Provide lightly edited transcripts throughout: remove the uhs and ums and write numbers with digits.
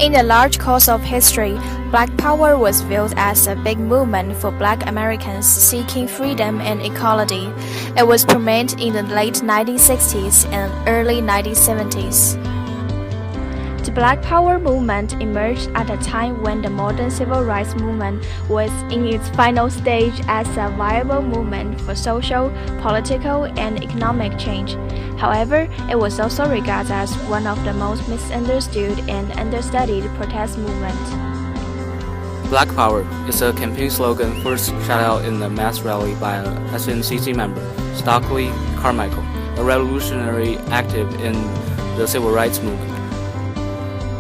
In the large course of history, Black Power was viewed as a big movement for Black Americans seeking freedom and equality. It was promoted in the late 1960s and early 1970s. The Black Power movement emerged at a time when the modern civil rights movement was in its final stage as a viable movement for social, political, and economic change. However, it was also regarded as one of the most misunderstood and understudied protest movements. Black Power is a campaign slogan first shouted out in a mass rally by a SNCC member, Stokely Carmichael, a revolutionary active in the civil rights movement.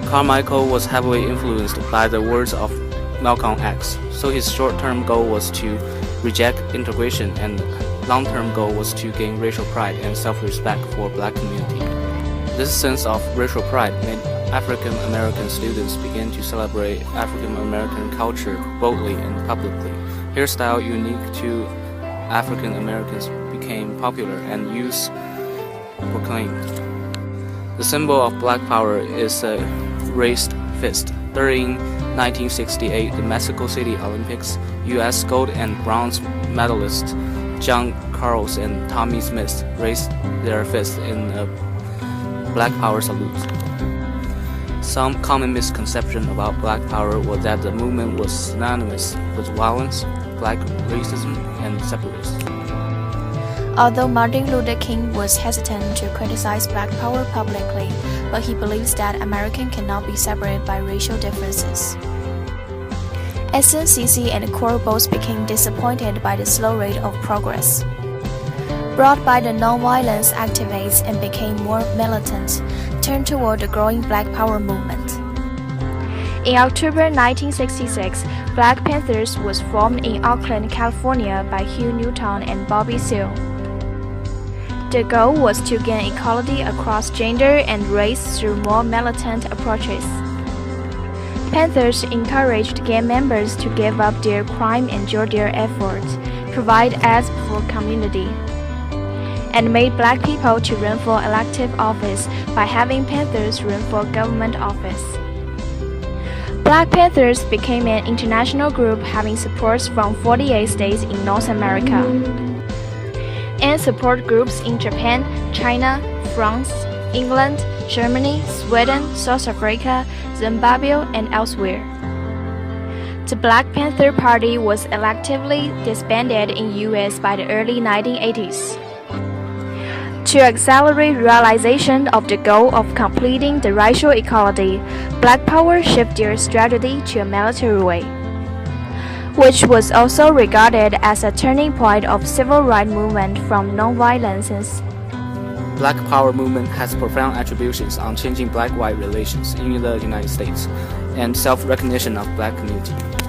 Carmichael was heavily influenced by the words of Malcolm X, so his short-term goal was to reject integration and long-term goal was to gain racial pride and self-respect for Black community. This sense of racial pride made African American students begin to celebrate African American culture boldly and publicly. Hairstyle unique to African Americans became popular and use proclaimed. The symbol of Black Power is a raised fist. During 1968, the Mexico City Olympics, U.S. gold and bronze medalists John Carlos and Tommy Smith raised their fists in a Black Power salute. Some common misconception about Black Power was that the movement was synonymous with violence, Black racism, and separatism. Although Martin Luther King was hesitant to criticize Black Power publicly, but he believes that Americans cannot be separated by racial differences. SNCC and CORE both became disappointed by the slow rate of progress brought by the nonviolence activists and became more militant, turned toward the growing Black Power movement. In October 1966, Black Panthers was formed in Oakland, California by Hugh Newton and Bobby Seale. The goal was to gain equality across gender and race through more militant approaches. Panthers encouraged gang members to give up their crime and join their efforts, provide ads for community, and made Black people to run for elective office by having Panthers run for government office. Black Panthers became an international group having supports from 48 states in North America, and support groups in Japan, China, France, England, Germany, Sweden, South Africa, Zimbabwe, and elsewhere. The Black Panther Party was electively disbanded in U.S. by the early 1980s. To accelerate realization of the goal of completing the racial equality, Black Power shifted their strategy to a military way, which was also regarded as a turning point of civil rights movement from nonviolence. Black Power movement has profound attributions on changing Black-white relations in the United States and self-recognition of Black community.